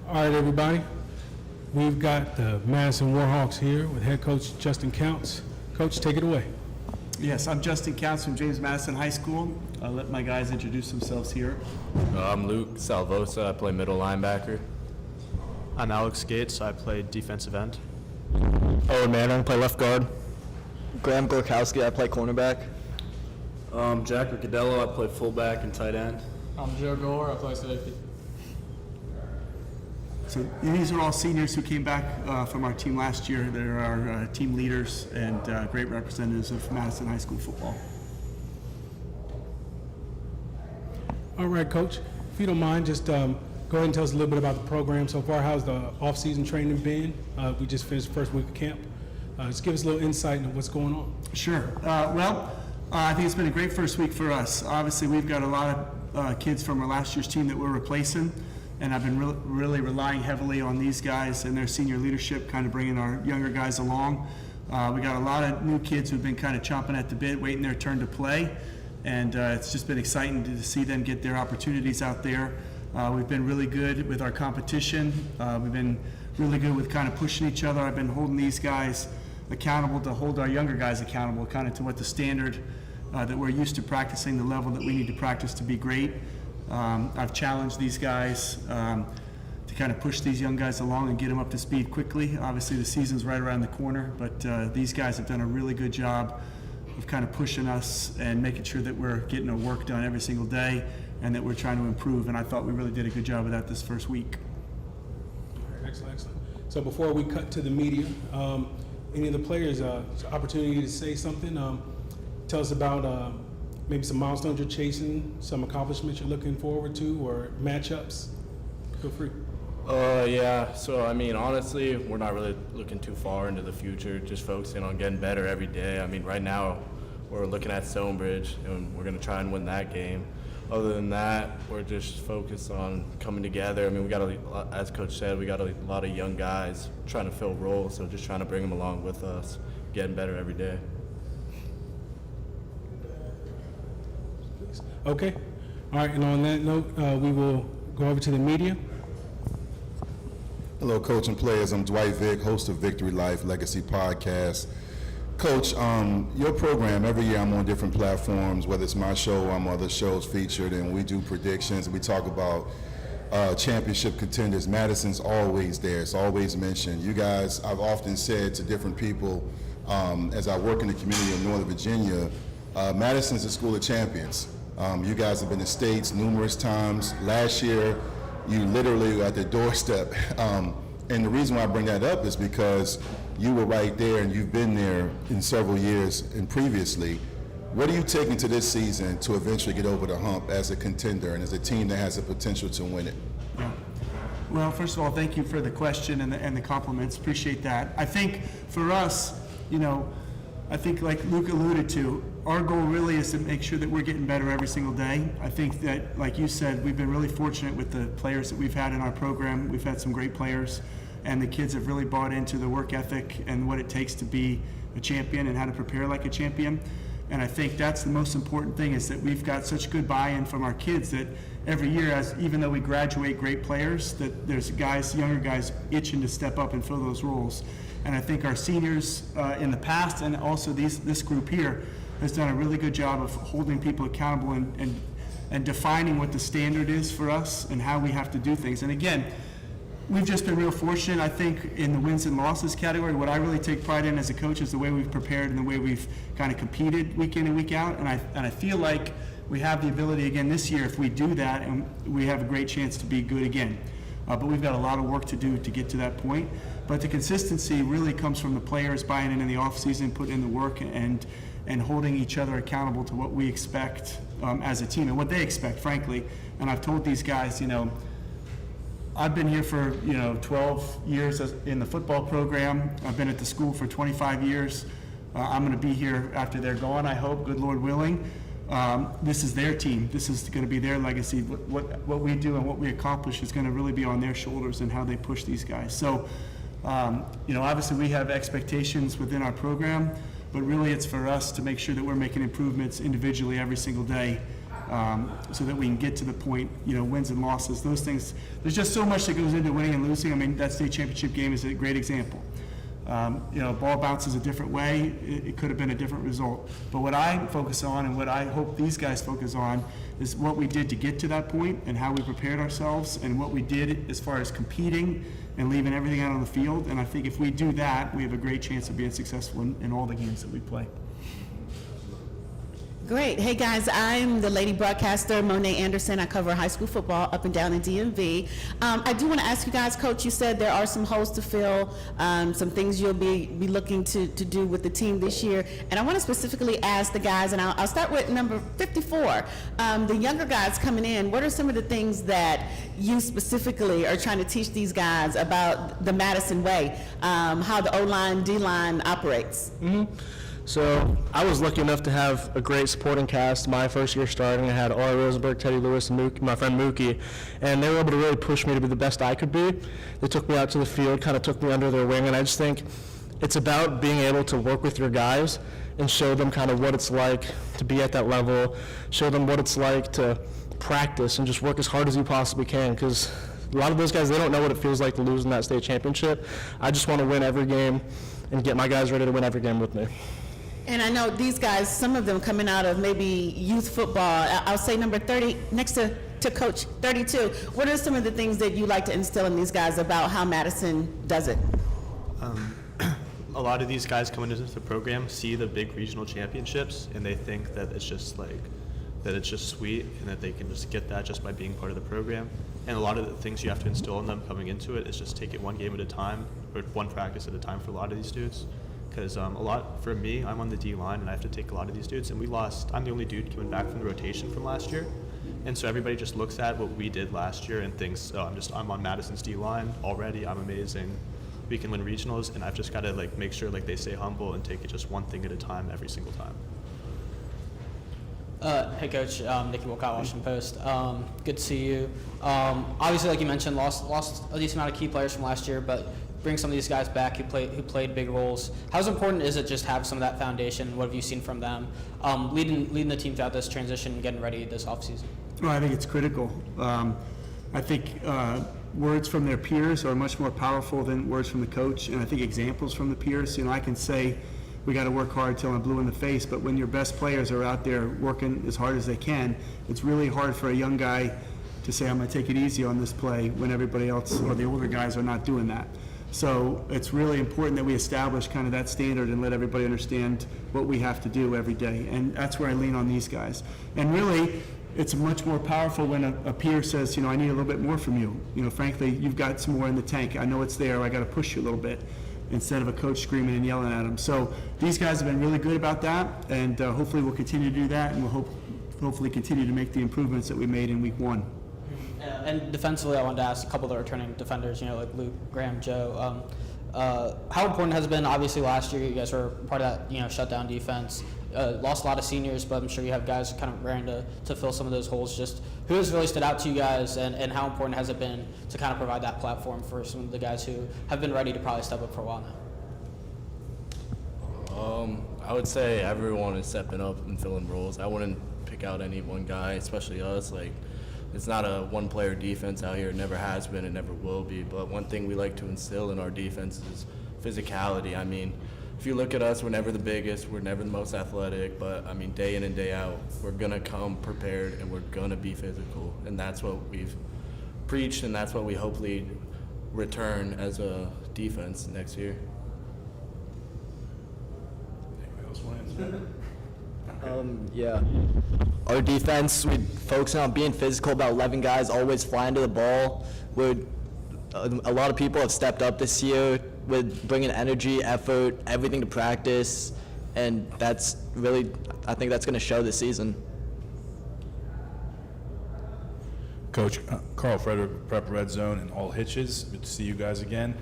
All right, everybody. We've got the Madison Warhawks here with head coach Justin Counts. Coach, take it away. Yes, I'm Justin Counts from James Madison High School. I'll let my guys introduce themselves here. I'm Luke Salvosa. I play middle linebacker. I'm Alex Gates. I play defensive end. Owen Manning, I play left guard. Graham Gorkowski, I play cornerback. Jack Riccadello, I play fullback and tight end. I'm Joe Gore, I play safety. So these are all seniors who came back from our team last year. They're our team leaders and great representatives of Madison High School football. All right, Coach. If you don't mind, just go ahead and tell us a little bit about the program so far. How's the off-season training been? We just finished the first week of camp. Just give us a little insight into what's going on. Sure. I think it's been a great first week for us. Obviously, we've got a lot of kids from our last year's team that we're replacing. And I've been really relying heavily on these guys and their senior leadership, kind of bringing our younger guys along. We got a lot of new kids who've been kind of chomping at the bit, waiting their turn to play. And it's just been exciting to see them get their opportunities out there. We've been really good with our competition. We've been really good with kind of pushing each other. I've been holding these guys accountable to hold our younger guys accountable, kind of to what the standard that we're used to practicing, the level that we need to practice to be great. I've challenged these guys to kind of push these young guys along and get them up to speed quickly. Obviously, the season's right around the corner, but these guys have done a really good job of kind of pushing us and making sure that we're getting our work done every single day and that we're trying to improve. And I thought we really did a good job of that this first week. Excellent. So before we cut to the media, any of the players, opportunity to say something? Tell us about maybe some milestones you're chasing, some accomplishments you're looking forward to, or matchups. Feel free. Yeah, so I mean, honestly, we're not really looking too far into the future, just focusing on getting better every day. I mean, right now, we're looking at Stonebridge, and we're going to try and win that game. Other than that, we're just focused on coming together. I mean, we got, as Coach said, we got a lot of young guys trying to fill roles, so just trying to bring them along with us, getting better every day. Okay. All right, and on that note, we will go over to the media. Hello, Coach and players. I'm Dwight Vick, host of Victory Life Legacy Podcast. Coach, your program, every year I'm on different platforms, whether it's my show, I'm on other shows featured, and we do predictions, and we talk about championship contenders. Madison's always there. It's always mentioned. You guys, I've often said to different people, as I work in the community of Northern Virginia, Madison's a school of champions. You guys have been to states numerous times. Last year, you literally were at the doorstep. And the reason why I bring that up is because you were right there and you've been there in several years and previously. What are you taking to this season to eventually get over the hump as a contender and as a team that has the potential to win it? Yeah. Well, first of all, thank you for the question and the compliments. Appreciate that. I think for us, I think like Luke alluded to, our goal really is to make sure that we're getting better every single day. I think that, like you said, we've been really fortunate with the players that we've had in our program. We've had some great players, and the kids have really bought into the work ethic and what it takes to be a champion and how to prepare like a champion. And I think that's the most important thing, is that we've got such good buy-in from our kids that every year, even though we graduate great players, that there's guys, younger guys, itching to step up and fill those roles. And I think our seniors in the past, and also this group here, has done a really good job of holding people accountable and defining what the standard is for us and how we have to do things. And again, we've just been real fortunate, I think, in the wins and losses category. What I really take pride in as a coach is the way we've prepared and the way we've kind of competed week in and week out. And I feel like we have the ability again this year, if we do that, and we have a great chance to be good again. But we've got a lot of work to do to get to that point. But the consistency really comes from the players buying in the offseason, putting in the work, and holding each other accountable to what we expect as a team and what they expect, frankly. And I've told these guys, I've been here for 12 years in the football program. I've been at the school for 25 years. I'm going to be here after they're gone, I hope, good Lord willing. This is their team. This is going to be their legacy. What we do and what we accomplish is going to really be on their shoulders and how they push these guys. So, obviously we have expectations within our program, but really it's for us to make sure that we're making improvements individually every single day so that we can get to the point, wins and losses, those things. There's just so much that goes into winning and losing. I mean, that state championship game is a great example. Ball bounces a different way, it could have been a different result. But what I focus on and what I hope these guys focus on is what we did to get to that point and how we prepared ourselves and what we did as far as competing and leaving everything out on the field. And I think if we do that, we have a great chance of being successful in all the games that we play. Great. Hey guys, I'm the lady broadcaster, Monet Anderson. I cover high school football up and down the DMV. I do want to ask you guys, Coach, you said there are some holes to fill, some things you'll be looking to do with the team this year. And I want to specifically ask the guys, and I'll start with number 54. The younger guys coming in, what are some of the things that you specifically are trying to teach these guys about the Madison way, how the O-line, D-line operates? So I was lucky enough to have a great supporting cast my first year starting. I had Ari Rosenberg, Teddy Lewis, and Mookie, my friend Mookie, and they were able to really push me to be the best I could be. They took me out to the field, kind of took me under their wing, and I just think it's about being able to work with your guys and show them kind of what it's like to be at that level, show them what it's like to practice and just work as hard as you possibly can, because a lot of those guys, they don't know what it feels like to lose in that state championship. I just want to win every game and get my guys ready to win every game with me. And I know these guys, some of them coming out of maybe youth football. I'll say number 30, next to Coach 32. What are some of the things that you like to instill in these guys about how Madison does it? A lot of these guys coming into the program see the big regional championships, and they think that it's just sweet and that they can just get that just by being part of the program. And a lot of the things you have to instill in them coming into it is just take it one game at a time, or one practice at a time for a lot of these dudes. Because for me, I'm on the D line and I have to take a lot of these dudes, and I'm the only dude coming back from the rotation from last year. And so everybody just looks at what we did last year and thinks, oh, I'm on Madison's D line already, I'm amazing, we can win regionals, and I've just got to make sure they stay humble and take it just one thing at a time every single time. Hey Coach, Nicky Wilcott, Washington Post. Good to see you. Obviously, like you mentioned, lost a decent amount of key players from last year, but bring some of these guys back who played big roles. How important is it just have some of that foundation? What have you seen from them leading the team throughout this transition and getting ready this offseason? Well, I think it's critical. I think words from their peers are much more powerful than words from the coach, and I think examples from the peers. I can say we got to work hard till I'm blue in the face, but when your best players are out there working as hard as they can, it's really hard for a young guy to say, I'm going to take it easy on this play when everybody else or the older guys are not doing that. So it's really important that we establish kind of that standard and let everybody understand what we have to do every day. And that's where I lean on these guys. And really, it's much more powerful when a peer says, I need a little bit more from you. Frankly, you've got some more in the tank. I know it's there. I got to push you a little bit, instead of a coach screaming and yelling at them. So these guys have been really good about that, and hopefully we'll continue to do that, and we'll hopefully continue to make the improvements that we made in week 1. And defensively, I wanted to ask a couple of the returning defenders, like Luke, Graham, Joe. How important has it been? Obviously, last year you guys were part of that, shutdown defense. Lost a lot of seniors, but I'm sure you have guys kind of raring to fill some of those holes. Just who has really stood out to you guys, and how important has it been to kind of provide that platform for some of the guys who have been ready to probably step up for a while now? I would say everyone is stepping up and filling roles. I wouldn't pick out any one guy, especially us. It's not a one-player defense out here. It never has been. It never will be. But one thing we like to instill in our defense is physicality. I mean, if you look at us, we're never the biggest. We're never the most athletic. But, day in and day out, we're going to come prepared and we're going to be physical. And that's what we've preached, and that's what we hopefully return as a defense next year. Anybody else want to answer that? Yeah. Our defense, we focusing on being physical, about 11 guys always flying to the ball. A lot of people have stepped up this year with bringing energy, effort, everything to practice, and that's really, I think that's going to show this season. Coach, Carl Frederick, Prep Red Zone and All Hitches. Good to see you guys again.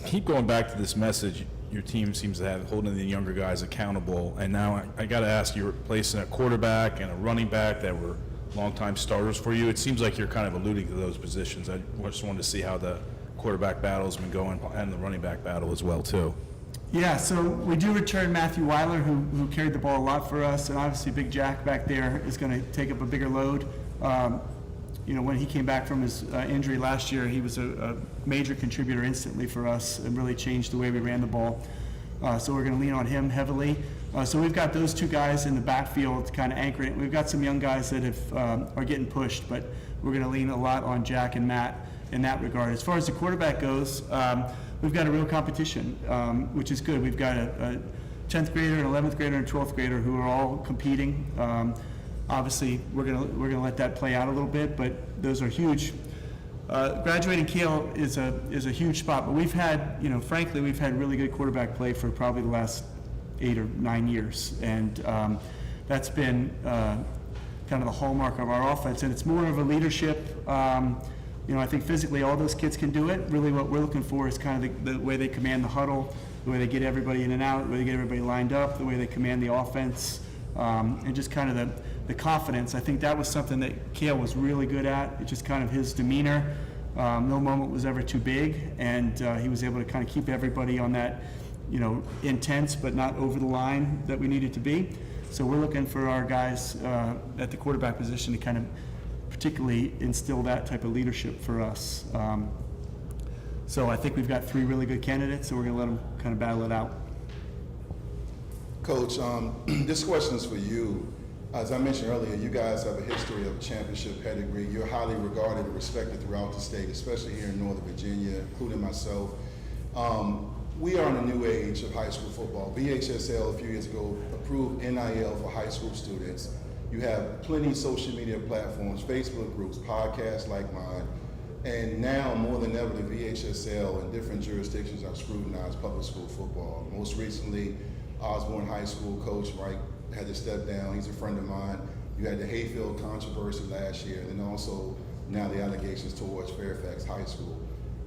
Keep going back to this message. Your team seems to have holding the younger guys accountable, and now I got to ask, you're replacing a quarterback and a running back that were longtime starters for you. It seems like you're kind of alluding to those positions. I just wanted to see how the quarterback battle has been going and the running back battle as well too. Yeah, so we do return Matthew Weiler, who carried the ball a lot for us, and obviously Big Jack back there is going to take up a bigger load. When he came back from his injury last year, he was a major contributor instantly for us and really changed the way we ran the ball. So we're going to lean on him heavily. So we've got those two guys in the backfield to kind of anchor it. We've got some young guys that are getting pushed, but we're going to lean a lot on Jack and Matt in that regard. As far as the quarterback goes, we've got a real competition, which is good. We've got a 10th grader, an 11th grader, and 12th grader who are all competing. Obviously, we're gonna let that play out a little bit, but those are huge. Graduating Cale is a huge spot, but we've had, frankly, we've had really good quarterback play for probably the last 8 or 9 years, and that's been kind of the hallmark of our offense, and it's more of a leadership. I think physically all those kids can do it. Really what we're looking for is kind of the way they command the huddle, the way they get everybody in and out, the way they get everybody lined up, the way they command the offense, and just kind of the confidence. I think that was something that Cale was really good at. It's just kind of his demeanor. No moment was ever too big, and he was able to kind of keep everybody on that, intense but not over the line that we needed to be. So we're looking for our guys at the quarterback position to kind of particularly instill that type of leadership for us. So I think we've got 3 really good candidates, so we're going to let them kind of battle it out. Coach, this question is for you. As I mentioned earlier, you guys have a history of championship pedigree. You're highly regarded and respected throughout the state, especially here in Northern Virginia, including myself. We are in a new age of high school football. VHSL a few years ago approved NIL for high school students. You have plenty of social media platforms, Facebook groups, podcasts like mine, and now more than ever the VHSL in different jurisdictions are scrutinized public school football. Most recently, Osborne High School coach Mike had to step down. He's a friend of mine. You had the Hayfield controversy last year, and then also now the allegations towards Fairfax High School.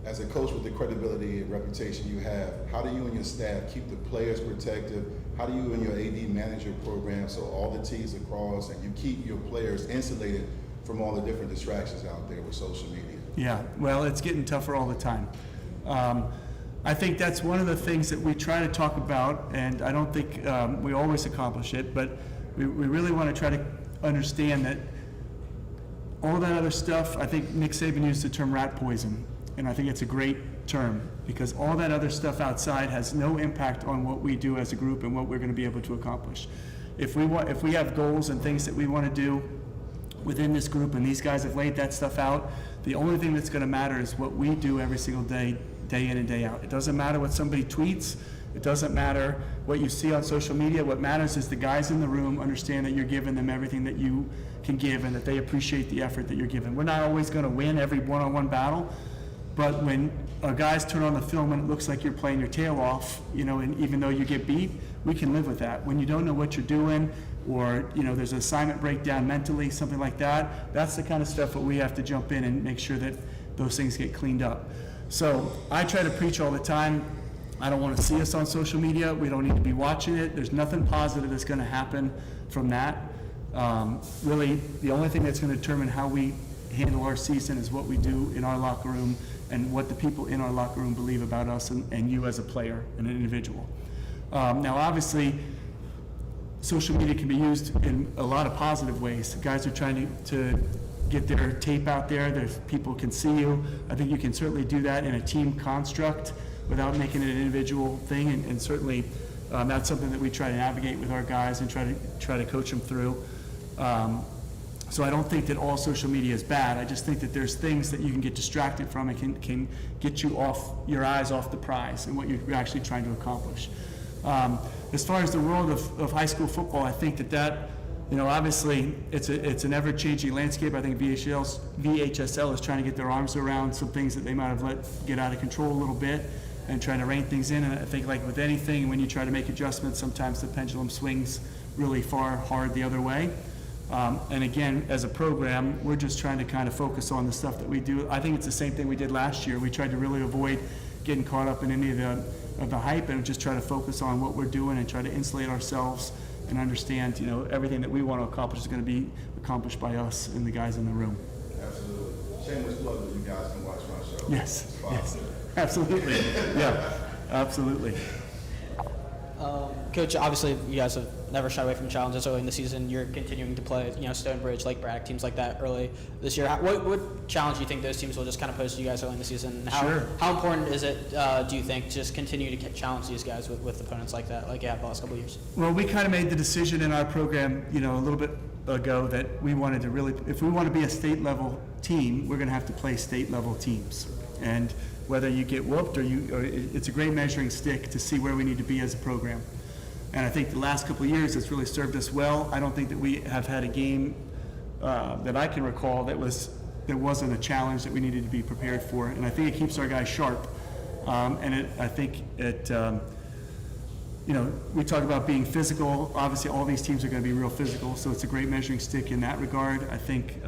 As a coach with the credibility and reputation you have, how do you and your staff keep the players protected? How do you and your AD manage your program so all the T's are crossed and you keep your players insulated from all the different distractions out there with social media? Yeah, well, it's getting tougher all the time. I think that's one of the things that we try to talk about, and I don't think we always accomplish it, but we really want to try to understand that all that other stuff, I think Nick Saban used the term rat poison, and I think it's a great term because all that other stuff outside has no impact on what we do as a group and what we're going to be able to accomplish. If we have goals and things that we want to do within this group, and these guys have laid that stuff out, the only thing that's going to matter is what we do every single day, day in and day out. It doesn't matter what somebody tweets. It doesn't matter what you see on social media. What matters is the guys in the room understand that you're giving them everything that you can give and that they appreciate the effort that you're giving. We're not always going to win every one-on-one battle, but when our guys turn on the film and it looks like you're playing your tail off, and even though you get beat, we can live with that. When you don't know what you're doing, or there's an assignment breakdown mentally, something like that, that's the kind of stuff that we have to jump in and make sure that those things get cleaned up. So I try to preach all the time. I don't want to see us on social media. We don't need to be watching it. There's nothing positive that's going to happen from that. Really, the only thing that's going to determine how we handle our season is what we do in our locker room and what the people in our locker room believe about us and you as a player and an individual. Now, obviously, social media can be used in a lot of positive ways. Guys are trying to get their tape out there. People can see you. I think you can certainly do that in a team construct without making it an individual thing, and certainly that's something that we try to navigate with our guys and try to coach them through. So I don't think that all social media is bad. I just think that there's things that you can get distracted from and can get you off your eyes off the prize and what you're actually trying to accomplish. As far as the world of high school football, I think that obviously it's an ever-changing landscape. I think VHSL is trying to get their arms around some things that they might have let get out of control a little bit and trying to rein things in. And I think like with anything, when you try to make adjustments, sometimes the pendulum swings really hard the other way. And again, as a program, we're just trying to kind of focus on the stuff that we do. I think it's the same thing we did last year. We tried to really avoid getting caught up in any of the hype and just try to focus on what we're doing and try to insulate ourselves and understand, everything that we want to accomplish is going to be accomplished by us and the guys in the room. Absolutely. Shameless plug that you guys can watch my show. Yes, absolutely. Yeah, absolutely. Coach, obviously you guys have never shied away from challenges early in the season. You're continuing to play, Stonebridge, Lake Braddock, teams like that early this year. What challenge do you think those teams will just kind of pose to you guys early in the season? And how important is it, do you think, just continue to challenge these guys with opponents like that, like you have the last couple of years? Well, we kind of made the decision in our program, a little bit ago that we wanted to really, if we want to be a state level team, we're going to have to play state level teams. And whether you get whooped or it's a great measuring stick to see where we need to be as a program. And I think the last couple of years it's really served us well. I don't think that we have had a game that I can recall that wasn't a challenge that we needed to be prepared for. And I think it keeps our guys sharp. I think we talk about being physical. Obviously, all these teams are going to be real physical, so it's a great measuring stick in that regard. I think,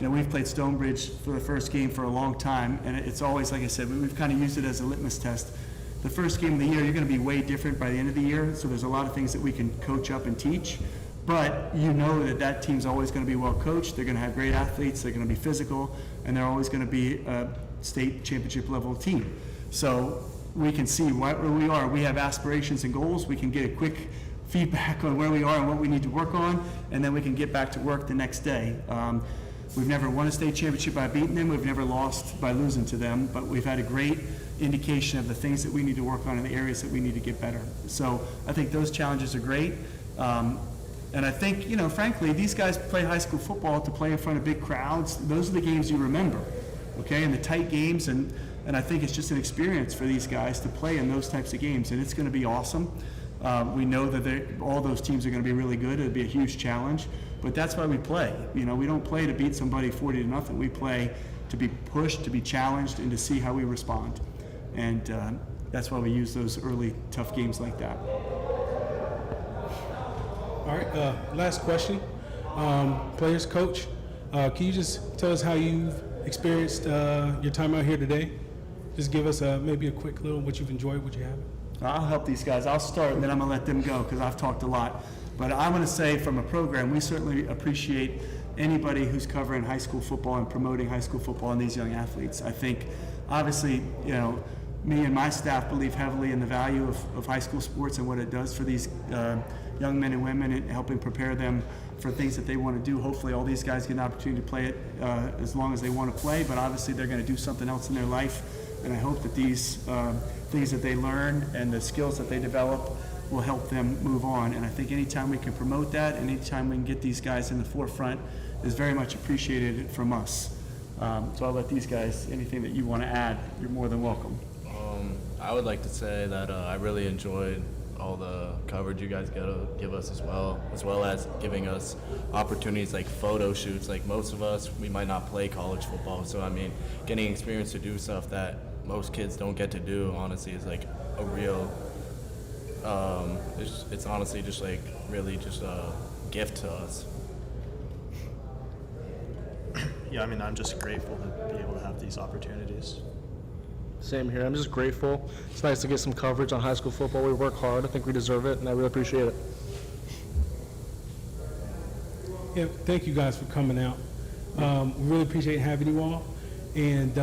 we've played Stonebridge for the first game for a long time, and it's always, like I said, we've kind of used it as a litmus test. The first game of the year, you're going to be way different by the end of the year, so there's a lot of things that we can coach up and teach. But that team's always going to be well coached. They're going to have great athletes. They're going to be physical, and they're always going to be a state championship level team. So we can see where we are. We have aspirations and goals. We can get a quick feedback on where we are and what we need to work on, and then we can get back to work the next day. We've never won a state championship by beating them. We've never lost by losing to them, but we've had a great indication of the things that we need to work on and the areas that we need to get better. So I think those challenges are great. And I think, frankly, these guys play high school football to play in front of big crowds. Those are the games you remember, okay, and the tight games. And I think it's just an experience for these guys to play in those types of games, and it's going to be awesome. We know that all those teams are going to be really good. It'll be a huge challenge, but that's why we play. We don't play to beat somebody 40-0. We play to be pushed, to be challenged, and to see how we respond. And that's why we use those early tough games like that. All right, last question. Players, coach, can you just tell us how you've experienced your time out here today? Just give us maybe a quick little what you've enjoyed, what you haven't. I'll help these guys. I'll start, and then I'm going to let them go because I've talked a lot. But I'm going to say from a program, we certainly appreciate anybody who's covering high school football and promoting high school football and these young athletes. I think, obviously, me and my staff believe heavily in the value of high school sports and what it does for these young men and women and helping prepare them for things that they want to do. Hopefully all these guys get an opportunity to play it as long as they want to play, but obviously they're going to do something else in their life. And I hope that these things that they learn and the skills that they develop will help them move on. And I think anytime we can promote that, and anytime we can get these guys in the forefront is very much appreciated from us. So I'll let these guys, anything that you want to add, you're more than welcome. I would like to say that I really enjoyed all the coverage you guys give us as well as giving us opportunities like photo shoots. Like most of us, we might not play college football, so getting experience to do stuff that most kids don't get to do, honestly, is like a real, it's honestly just like really just a gift to us. Yeah, I'm just grateful to be able to have these opportunities. Same here. I'm just grateful. It's nice to get some coverage on high school football. We work hard. I think we deserve it, and I really appreciate it. Yeah, thank you guys for coming out. We really appreciate having you all, and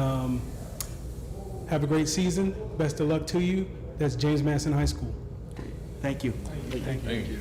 have a great season. Best of luck to you. That's James Madison High School. Thank you. Thank you.